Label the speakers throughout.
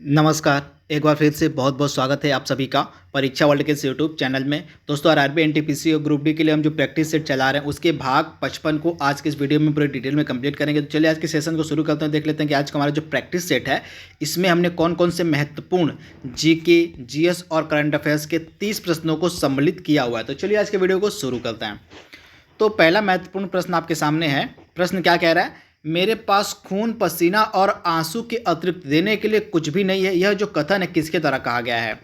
Speaker 1: नमस्कार। एक बार फिर से बहुत बहुत स्वागत है आप सभी का परीक्षा वर्ल्ड के इस यूट्यूब चैनल में। दोस्तों आरआरबी एनटीपीसी और ग्रुप डी के लिए हम जो प्रैक्टिस सेट चला रहे हैं उसके भाग 55 को आज के इस वीडियो में पूरे डिटेल में कंप्लीट करेंगे। तो चलिए आज के सेशन को शुरू करते हैं। देख लेते हैं कि आज का हमारा जो प्रैक्टिस सेट है इसमें हमने कौन कौन से महत्वपूर्ण जीके, जीएस और करंट अफेयर्स के 30 प्रश्नों को सम्मिलित किया हुआ है। तो चलिए आज के वीडियो को शुरू करते हैं। तो पहला महत्वपूर्ण प्रश्न आपके सामने है। प्रश्न क्या कह रहा है? मेरे पास खून, पसीना और आंसू के अतिरिक्त देने के लिए कुछ भी नहीं है। यह जो कथन है किसके द्वारा कहा गया है?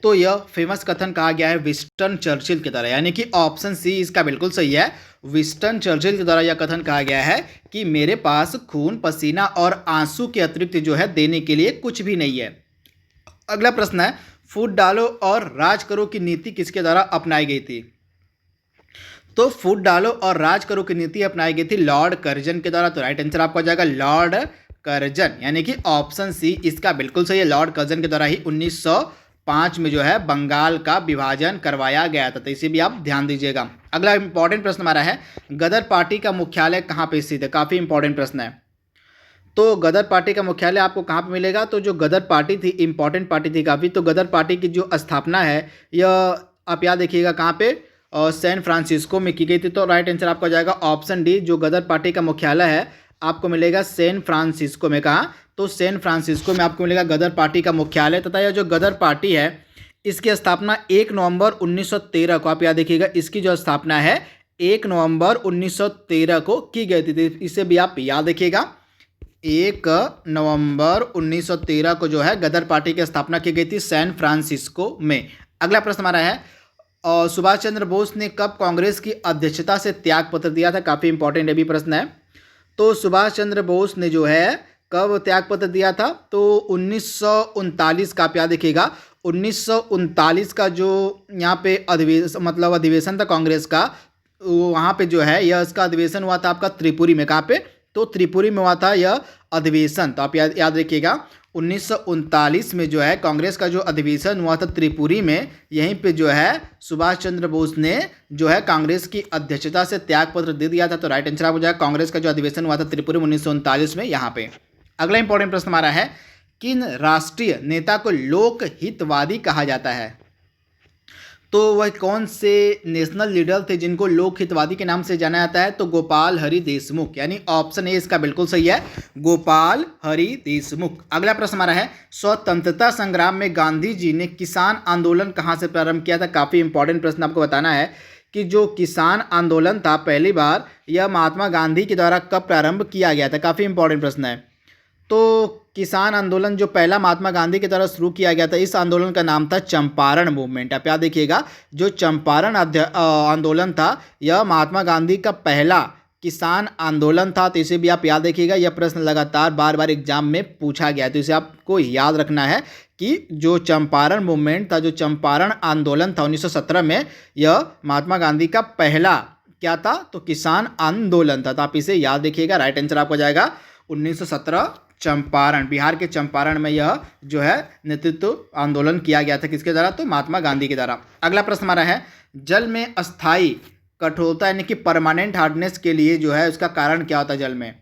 Speaker 1: तो यह फेमस कथन कहा गया है विंस्टन चर्चिल के द्वारा, यानी कि ऑप्शन सी इसका बिल्कुल सही है। विंस्टन चर्चिल के द्वारा यह कथन कहा गया है कि मेरे पास खून, पसीना और आंसू के अतिरिक्त जो है देने के लिए कुछ भी नहीं है। अगला प्रश्न है, फूट डालो और राज करो की नीति किसके द्वारा अपनाई गई थी? तो फूट डालो और राज करो की नीति अपनाई गई थी लॉर्ड कर्जन के द्वारा। तो राइट आंसर आपका हो जाएगा लॉर्ड कर्जन, यानी कि ऑप्शन सी इसका बिल्कुल सही है। लॉर्ड कर्जन के द्वारा ही 1905 में जो है बंगाल का विभाजन करवाया गया था। तो इसे भी आप ध्यान दीजिएगा। अगला इंपॉर्टेंट प्रश्न हमारा है, गदर पार्टी का मुख्यालय कहाँ पे स्थित है? काफ़ी इंपॉर्टेंट प्रश्न है। तो गदर पार्टी का मुख्यालय आपको कहाँ पे मिलेगा? तो जो गदर पार्टी थी इंपॉर्टेंट पार्टी थी काफ़ी। तो गदर पार्टी की जो स्थापना है यह आप याद देखिएगा कहाँ पे, और सैन फ्रांसिस्को में की गई थी। तो राइट आंसर आपका हो जाएगा ऑप्शन डी। जो गदर पार्टी का मुख्यालय है आपको मिलेगा सैन फ्रांसिस्को में। कहाँ? तो सैन फ्रांसिस्को में आपको मिलेगा गदर पार्टी का मुख्यालय। तथा यह जो गदर पार्टी है इसकी स्थापना 1 नवंबर 1913 को, आप याद देखिएगा, इसकी जो स्थापना है 1 नवंबर 1913 को की गई थी। इसे भी आप याद रखिएगा। 1 नवंबर 1913 को जो है गदर पार्टी की स्थापना की गई थी सैन फ्रांसिस्को में। अगला प्रश्न हमारा है, और सुभाष चंद्र बोस ने कब कांग्रेस की अध्यक्षता से त्यागपत्र दिया था? काफ़ी इंपॉर्टेंट ये भी प्रश्न है। तो सुभाष चंद्र बोस ने जो है कब त्यागपत्र दिया था? तो 1939 का, आप याद रखिएगा 1939 का जो यहाँ पे अधिवेशन था कांग्रेस का, वहाँ पे जो है यह इसका अधिवेशन हुआ था आपका त्रिपुरी में। कहाँ पे? तो त्रिपुरी में हुआ था यह अधिवेशन। तो आप याद रखिएगा 1939 में जो है कांग्रेस का जो अधिवेशन हुआ था त्रिपुरी में, यहीं पे जो है सुभाष चंद्र बोस ने जो है कांग्रेस की अध्यक्षता से त्यागपत्र दे दिया था। तो राइट आंसर हो जाएगा कांग्रेस का जो अधिवेशन हुआ था त्रिपुरी में 1939 में, यहाँ पे। अगला इंपॉर्टेंट प्रश्न हमारा है, किन राष्ट्रीय नेता को लोक हितवादी कहा जाता है? तो वह कौन से नेशनल लीडर थे जिनको लोक हितवादी के नाम से जाना जाता है? तो गोपाल हरि देशमुख, यानी ऑप्शन ए इसका बिल्कुल सही है, गोपाल हरि देशमुख। अगला प्रश्न हमारा है, स्वतंत्रता संग्राम में गांधी जी ने किसान आंदोलन कहाँ से प्रारंभ किया था? काफ़ी इंपॉर्टेंट प्रश्न आपको बताना है कि जो किसान आंदोलन था पहली बार यह महात्मा गांधी के द्वारा कब प्रारंभ किया गया था? काफ़ी इंपॉर्टेंट प्रश्न है। तो किसान आंदोलन जो पहला महात्मा गांधी की तरह शुरू किया गया था, इस आंदोलन का नाम था चंपारण मूवमेंट। आप याद देखिएगा जो चंपारण आंदोलन था यह महात्मा गांधी का पहला किसान आंदोलन था। तो इसे भी आप याद रखिएगा। यह प्रश्न लगातार बार बार एग्जाम में पूछा गया है, तो इसे आपको याद रखना है कि जो चंपारण मूवमेंट था, जो चंपारण आंदोलन था 1917 में, यह महात्मा गांधी का पहला क्या था? तो किसान आंदोलन था। तो आप इसे याद रखिएगा। राइट आंसर आपको जाएगा 1917 चंपारण, बिहार के चंपारण में यह जो है नेतृत्व आंदोलन किया गया था। किसके द्वारा? तो महात्मा गांधी के द्वारा। अगला प्रश्न हमारा है, जल में अस्थाई कठोरता यानी कि परमानेंट हार्डनेस के लिए जो है उसका कारण क्या होता है जल में?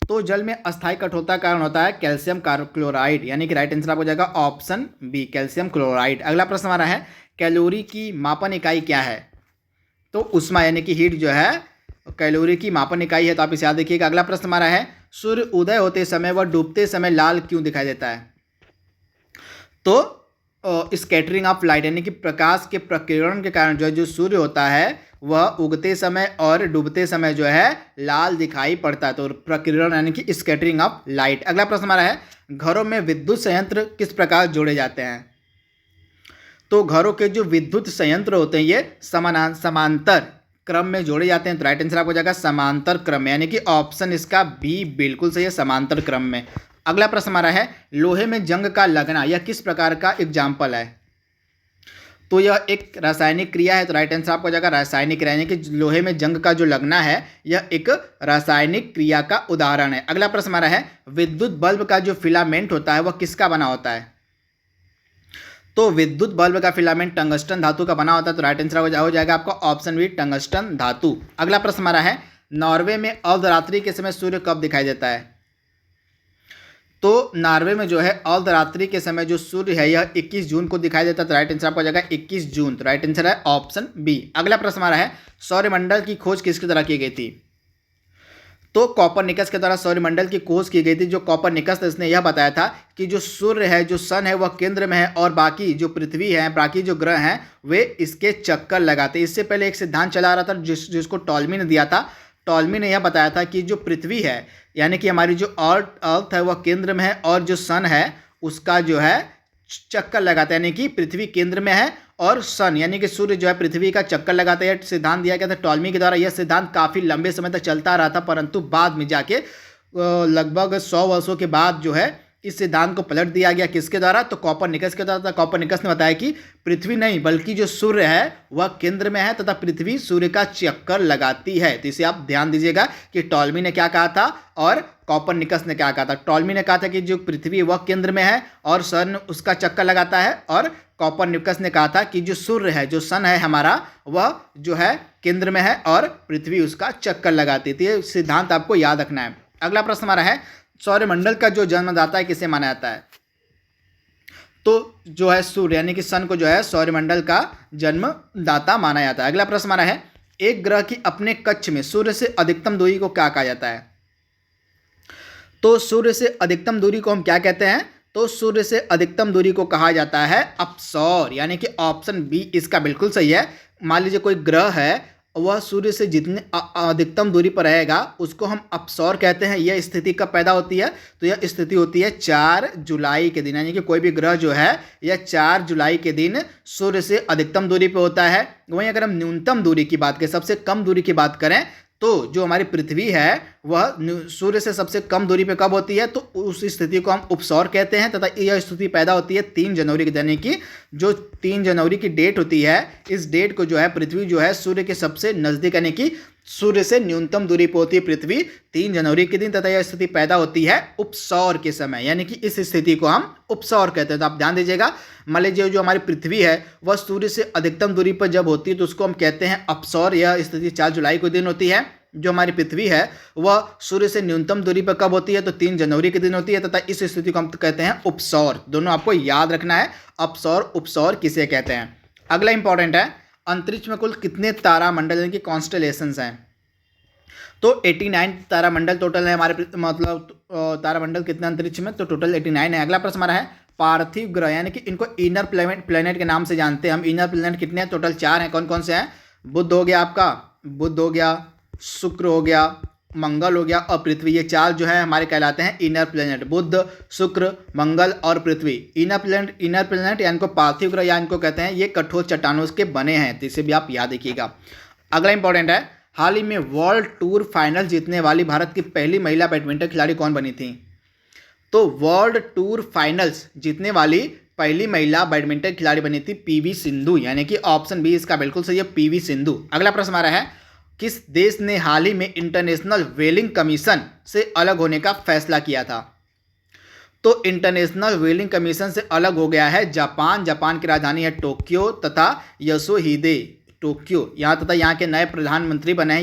Speaker 1: तो जल में अस्थाई कठोरता का कारण होता है कैल्शियम क्लोराइड, यानी कि राइट आंसर आपको जाएगा ऑप्शन बी, कैल्शियम क्लोराइड। अगला प्रश्न हमारा है, कैलोरी की मापन इकाई क्या है? तो उष्मा यानी कि हीट जो है कैलोरी की मापन इकाई है। तो आप इसे याद रखिएगा। अगला प्रश्न हमारा है, सूर्य उदय होते समय व डूबते समय लाल क्यों दिखाई देता है? तो स्कैटरिंग ऑफ लाइट, यानी कि प्रकाश के प्रकीर्णन के कारण जो सूर्य होता है वह उगते समय और डूबते समय जो है लाल दिखाई पड़ता है। तो प्रकीर्णन यानी कि स्कैटरिंग ऑफ लाइट। अगला प्रश्न हमारा है, घरों में विद्युत संयंत्र किस प्रकार जोड़े जाते हैं? तो घरों के जो विद्युत संयंत्र होते हैं ये समांतर क्रम में जोड़े जाते हैं। तो राइट आंसर आपको जाएगा समांतर क्रम में, यानी कि ऑप्शन इसका बी बिल्कुल सही है, समांतर क्रम में। अगला प्रश्न हमारा है, लोहे में जंग का लगना यह किस प्रकार का एग्जाम्पल है? तो यह एक रासायनिक क्रिया है। तो राइट आंसर आपको जाएगा रासायनिक क्रिया, यानी कि लोहे में जंग का जो लगना है यह एक रासायनिक क्रिया का उदाहरण है। अगला प्रश्न हमारा है, विद्युत बल्ब का जो फिलामेंट होता है वह किसका बना होता है? तो विद्युत बल्ब का फिलामेंट टंगस्टन धातु का बना होता है। तो राइट आंसर हो जाएगा आपका ऑप्शन बी, टंगस्टन धातु। अगला प्रश्न हमारा है, नॉर्वे में अर्धरात्रि के समय सूर्य कब दिखाई देता है? तो नॉर्वे में जो है अर्धरात्रि के समय जो सूर्य है यह 21 जून को दिखाई देता है। तो राइट आंसर आपका हो जाएगा 21 जून। तो राइट आंसर है ऑप्शन बी। अगला प्रश्न हमारा है सौरमंडल की खोज किसके द्वारा की गई थी? तो कॉपरनिकस के द्वारा सौरमंडल की खोज की गई थी। जो कॉपरनिकस था इसने यह बताया था कि जो सूर्य है, जो सन है, वह केंद्र में है और बाकी जो पृथ्वी है, बाकी जो ग्रह हैं वे इसके चक्कर लगाते। इससे पहले एक सिद्धांत चला आ रहा था जिसको टॉलमी ने दिया था। टॉलमी ने यह बताया था कि जो पृथ्वी है यानी कि हमारी जो अर्थ है वह केंद्र में है और जो सन है उसका जो है चक्कर लगाता है, यानी कि पृथ्वी केंद्र में है और सन यानी कि सूर्य जो है पृथ्वी का चक्कर लगाता है। यह सिद्धांत दिया गया था टॉलमी के द्वारा। यह सिद्धांत काफ़ी लंबे समय तक चलता रहा था, परंतु बाद में जाके लगभग 100 वर्षों के बाद जो है इस सिद्धांत को पलट दिया गया। किसके द्वारा? तो कॉपरनिकस के द्वारा। कॉपरनिकस ने बताया कि पृथ्वी नहीं बल्कि जो सूर्य है वह केंद्र में है तथा पृथ्वी सूर्य का चक्कर लगाती है। तो इसे आप ध्यान दीजिएगा कि टॉलमी ने क्या कहा था और कॉपरनिकस ने क्या कहा था। टॉलमी ने कहा था कि जो पृथ्वी वह केंद्र में है और सन उसका चक्कर लगाता है, और कॉपरनिकस ने कहा था कि जो सूर्य है, जो सन है हमारा, वह जो है केंद्र में है और पृथ्वी उसका चक्कर लगाती थी। ये सिद्धांत आपको याद रखना है। अगला प्रश्न हमारा है सौरमंडल का जो जन्मदाता है किसे माना जाता है? तो जो है सूर्य यानी कि सन को जो है सौरमंडल का जन्मदाता माना जाता है। अगला प्रश्न हमारा है एक ग्रह की अपने कक्ष में सूर्य से अधिकतम दूरी को क्या कहा जाता है? तो सूर्य से अधिकतम दूरी को हम क्या कहते हैं? तो सूर्य से अधिकतम दूरी को कहा जाता है अपसौर, यानी कि ऑप्शन बी इसका बिल्कुल सही है। मान लीजिए कोई ग्रह है, वह सूर्य से जितने अधिकतम दूरी पर रहेगा उसको हम अपसौर कहते हैं। यह स्थिति कब पैदा होती है? तो यह स्थिति होती है 4 जुलाई के दिन, यानी कि कोई भी ग्रह जो है यह 4 जुलाई के दिन सूर्य से अधिकतम दूरी पर होता है। वहीं अगर हम न्यूनतम दूरी की बात करें, सबसे कम दूरी की बात करें, तो जो हमारी पृथ्वी है वह सूर्य से सबसे कम दूरी पे कब होती है? तो उस स्थिति को हम उपसौर कहते हैं तथा यह स्थिति पैदा होती है 3 जनवरी के, यानी कि जो 3 जनवरी की डेट होती है, इस डेट को जो है पृथ्वी जो है सूर्य के सबसे नज़दीक, यानी कि सूर्य से न्यूनतम दूरी पर होती है पृथ्वी 3 जनवरी के दिन, तथा यह स्थिति पैदा होती है उपसौर के समय, यानी कि इस स्थिति को हम उपसौर कहते हैं। तो आप ध्यान दीजिएगा, मान लीजिए जो हमारी पृथ्वी है वह सूर्य से अधिकतम दूरी पर जब होती है तो उसको हम कहते हैं अपसौर। यह स्थिति 4 जुलाई को दिन होती है। जो हमारी पृथ्वी है वह सूर्य से न्यूनतम दूरी पर कब होती है? तो 3 जनवरी के दिन होती है, तथा इस स्थिति को हम कहते हैं उपसौर। दोनों आपको याद रखना है, अपसौर उपसौर किसे कहते हैं। अगला इंपॉर्टेंट है अंतरिक्ष में कुल कितने तारामंडल यानी कि कॉन्स्टेलेशंस हैं? तो 89 तारामंडल टोटल है हमारे, मतलब तारामंडल कितने अंतरिक्ष में? तो टोटल 89 है। अगला प्रश्न हमारा है पार्थिव ग्रह, यानी कि इनको इनर प्लेनेट के नाम से जानते हैं हम। इनर प्लेनेट कितने हैं? टोटल 4 हैं। कौन कौन से हैं? बुध हो गया आपका, बुध हो गया, शुक्र हो गया, मंगल हो गया और पृथ्वी। ये 4 जो है हमारे कहलाते हैं इनर प्लेनेट। बुध, शुक्र, मंगल और पृथ्वी इनर प्लेनेट या इनको पार्थिव ग्रह या इनको कहते हैं। ये कठोर चट्टानों के बने हैं, तो इसे भी आप याद रखिएगा। अगला इंपॉर्टेंट है हाल ही में वर्ल्ड टूर फाइनल जीतने वाली भारत की पहली महिला बैडमिंटन खिलाड़ी कौन बनी थी? तो वर्ल्ड टूर फाइनल्स जीतने वाली पहली महिला बैडमिंटन खिलाड़ी बनी थी पीवी सिंधु, यानी कि ऑप्शन बी इसका बिल्कुल सही है, पीवी सिंधु। अगला प्रश्न हमारा है किस देश ने हाल ही में इंटरनेशनल व्हेलिंग कमीशन से अलग होने का फैसला किया था? तो इंटरनेशनल व्हेलिंग कमीशन से अलग हो गया है जापान। जापान की राजधानी है टोक्यो तथा योशिहिदे टोक्यो यहाँ तथा यहाँ के नए प्रधानमंत्री बने हैं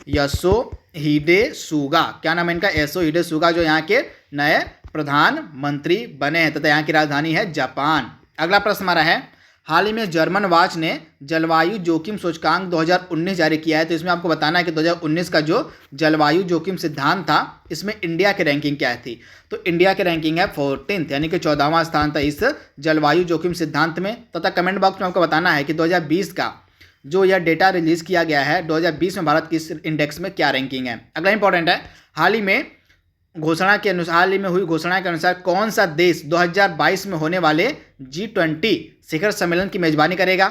Speaker 1: योशिहिदे सुगा। क्या नाम है इनका? योशिहिदे सुगा, जो यहाँ के नए प्रधानमंत्री बने हैं तथा यहाँ की राजधानी है जापान। अगला प्रश्न हमारा है हाल ही में जर्मन वॉच ने जलवायु जोखिम सूचकांक 2019 जारी किया है। तो इसमें आपको बताना है कि 2019 का जो जलवायु जोखिम सिद्धांत था इसमें इंडिया की रैंकिंग क्या थी? तो इंडिया की रैंकिंग है 14th, यानी कि 14वां स्थान था इस जलवायु जोखिम सिद्धांत में। तथा कमेंट बॉक्स में आपको बताना है कि 2020 का जो यह डेटा रिलीज किया गया है, 2020 में भारत की इस इंडेक्स में क्या रैंकिंग है। अगला इंपॉर्टेंट है हाल ही में हुई घोषणा के अनुसार कौन सा देश 2022 में होने वाले G20 शिखर सम्मेलन की मेजबानी करेगा?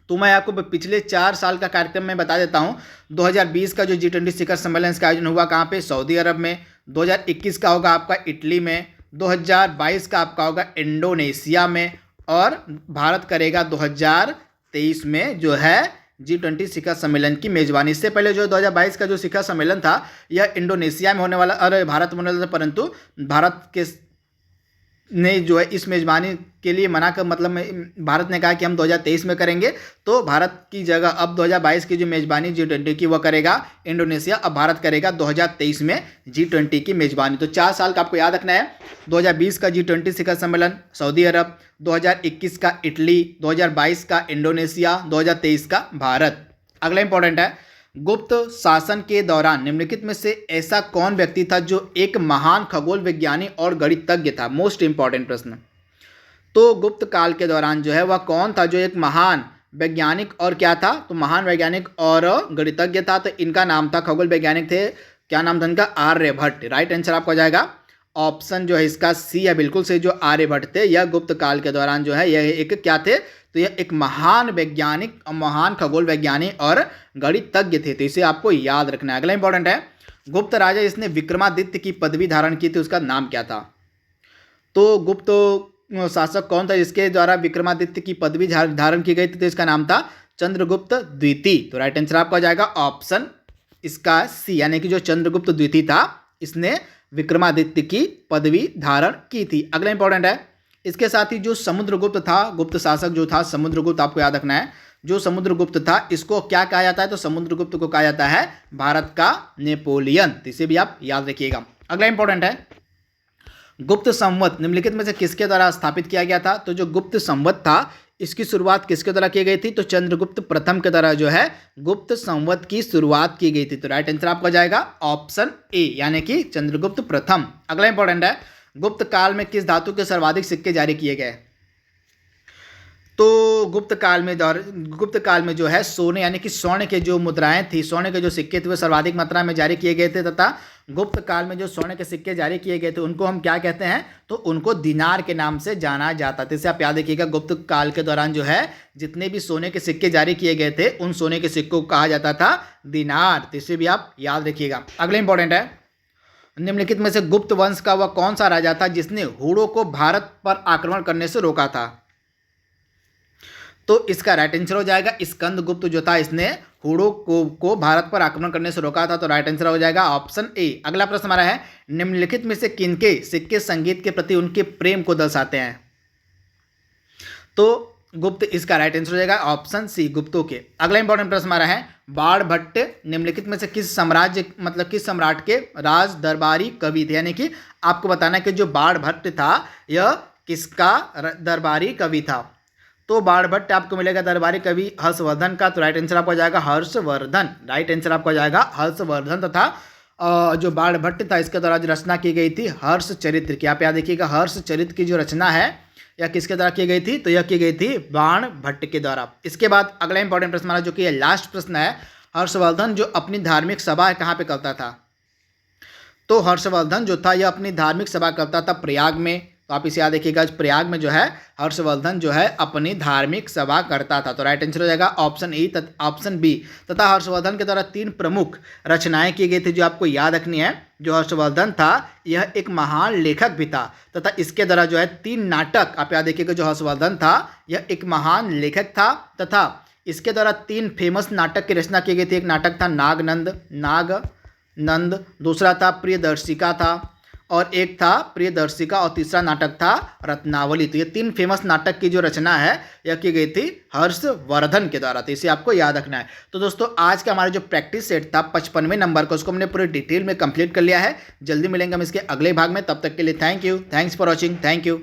Speaker 1: तो मैं आपको पिछले 4 साल का कार्यक्रम में बता देता हूं। 2020 का जो G20 शिखर सम्मेलन का आयोजन हुआ कहाँ पे? सऊदी अरब में। 2021 का होगा आपका इटली में। 2022 का आपका होगा इंडोनेशिया में। और भारत करेगा 2023 में जो है G20 शिखर सम्मेलन की मेजबानी। इससे पहले जो 2022 का जो शिखर सम्मेलन था यह इंडोनेशिया में होने वाला, अरे भारत में होने वाला था, परंतु भारत के ने जो है इस मेज़बानी के लिए मना कर, मतलब भारत ने कहा कि हम 2023 में करेंगे, तो भारत की जगह अब 2022 की जो मेज़बानी G20 की वो करेगा इंडोनेशिया। अब भारत करेगा 2023 में G20 की मेज़बानी। तो 4 साल का आपको याद रखना है। 2020 का G20 शिखर सम्मेलन सऊदी अरब, 2021 का इटली, 2022 का इंडोनेशिया, 2023 का भारत। अगला इंपॉर्टेंट है, गुप्त शासन के दौरान निम्नलिखित में से ऐसा कौन व्यक्ति था जो एक महान खगोल विज्ञानी और गणितज्ञ था। मोस्ट इंपॉर्टेंट प्रश्न। तो गुप्त काल के दौरान जो है वह कौन था जो एक महान वैज्ञानिक और क्या था, तो महान वैज्ञानिक और गणितज्ञ था। तो इनका नाम था, खगोल वैज्ञानिक थे, क्या नाम था इनका, आर्यभट्ट। राइट आंसर आपको आ जाएगा ऑप्शन जो है इसका सी है बिल्कुल से, जो आर्यभट्ट थे। यह गुप्त काल के दौरान जो है यह एक क्या थे, तो यह एक महान वैज्ञानिक, महान खगोल वैज्ञानी और गणितज्ञ थे। तो इसे आपको याद रखना है। अगला इंपॉर्टेंट है, गुप्त राजा जिसने विक्रमादित्य की पदवी धारण की थी उसका नाम क्या था। तो गुप्त शासक कौन था जिसके द्वारा विक्रमादित्य की पदवी धारण की गई थी, तो इसका नाम था चंद्रगुप्त द्वितीय। तो राइट आंसर आपका जाएगा ऑप्शन इसका सी, यानी कि जो चंद्रगुप्त द्वितीय था इसने विक्रमादित्य की पदवी धारण की थी। अगला इंपॉर्टेंट है, इसके साथ ही जो समुद्रगुप्त था, गुप्त शासक जो था समुद्रगुप्त, आपको याद रखना है, जो समुद्रगुप्त था इसको क्या कहा जाता है, तो समुद्रगुप्त को कहा जाता है भारत का नेपोलियन। तो इसे भी आप याद रखिएगा। अगला इंपॉर्टेंट है, गुप्त संवत निम्नलिखित में से किसके द्वारा स्थापित किया गया था। तो जो गुप्त संवत था इसकी शुरुआत किसके द्वारा की गई थी, तो चंद्रगुप्त प्रथम के द्वारा जो है गुप्त संवत की शुरुआत की गई थी। तो राइट आंसर आपका जाएगा ऑप्शन ए, यानी कि चंद्रगुप्त प्रथम। अगला इंपॉर्टेंट है, गुप्त काल में किस धातु के सर्वाधिक सिक्के जारी किए गए। तो गुप्त काल में जो है सोने यानी कि स्वर्ण के जो मुद्राएं थी, स्वर्ण के जो सिक्के थे वो सर्वाधिक मात्रा में जारी किए गए थे, तथा गुप्त काल में जो स्वर्ण के सिक्के जारी किए गए थे उनको हम क्या कहते हैं, तो उनको दिनार के नाम से जाना जाता था। इसे आप याद रखिएगा, गुप्त काल के दौरान जो है जितने भी सोने के सिक्के जारी किए गए थे उन सोने के सिक्कों को कहा जाता था दिनार। तो इसे भी आप याद रखिएगा। अगला इंपॉर्टेंट है, निम्नलिखित में से गुप्त वंश का वह कौन सा राजा था जिसने हूणों को भारत पर आक्रमण करने से रोका था। तो इसका राइट आंसर हो जाएगा स्कंदगुप्त जो था इसने हूणों को भारत पर आक्रमण करने से रोका था। तो राइट आंसर हो जाएगा ऑप्शन ए। अगला प्रश्न हमारा है, निम्नलिखित में से किनके सिक्के संगीत के प्रति उनके प्रेम को दर्शाते हैं। तो गुप्त इसका राइट आंसर हो जाएगा ऑप्शन सी, गुप्तों के। अगला इंपॉर्टेंट प्रश्न हमारा है, बाणभट्ट निम्नलिखित में से किस साम्राज्य मतलब किस सम्राट के राज दरबारी कवि थे। यानी कि आपको बताना है कि जो बाणभट्ट था यह किसका दरबारी कवि था। तो बाणभट्ट आपको मिलेगा दरबारी कवि हर्षवर्धन का। तो राइट आंसर आपको जाएगा हर्षवर्धन। राइट आंसर आपको जाएगा हर्षवर्धन। तथा जो बाणभट्ट था इसके द्वारा जो रचना की गई थी हर्षचरित्र की, आप याद देखिएगा हर्षचरित्र की जो रचना है यह किसके द्वारा की गई थी, तो यह की गई थी बाणभट्ट के द्वारा। इसके बाद अगला इंपॉर्टेंट प्रश्न हमारा जो कि लास्ट प्रश्न है, हर्षवर्धन जो अपनी धार्मिक सभा कहाँ पे करता था। तो हर्षवर्धन जो था यह अपनी धार्मिक सभा करता था प्रयाग में। तो आप इसे याद रखिएगा, प्रयाग में जो है हर्षवर्धन जो है अपनी धार्मिक सभा करता था। तो राइट आंसर हो जाएगा ऑप्शन ई ऑप्शन बी। तथा हर्षवर्धन के द्वारा 3 प्रमुख रचनाएं की गई थी जो आपको याद रखनी है। जो हर्षवर्धन था यह एक महान लेखक भी था, तथा इसके द्वारा जो है 3 नाटक, आप याद रखिएगा, जो हर्षवर्धन था यह एक महान लेखक था, तथा इसके द्वारा 3 फेमस नाटक की रचना की गई थी। एक नाटक था नागनंद, दूसरा था प्रियदर्शिका था, और एक था प्रियदर्शिका, और तीसरा नाटक था रत्नावली। तो ये 3 फेमस नाटक की जो रचना है यह की गई थी हर्षवर्धन के द्वारा। तो इसे आपको याद रखना है। तो दोस्तों आज का हमारा जो प्रैक्टिस सेट था 55वें नंबर का, उसको हमने पूरे डिटेल में कंप्लीट कर लिया है। जल्दी मिलेंगे हम इसके अगले भाग में, तब तक के लिए thank you, thanks for watching, thank you.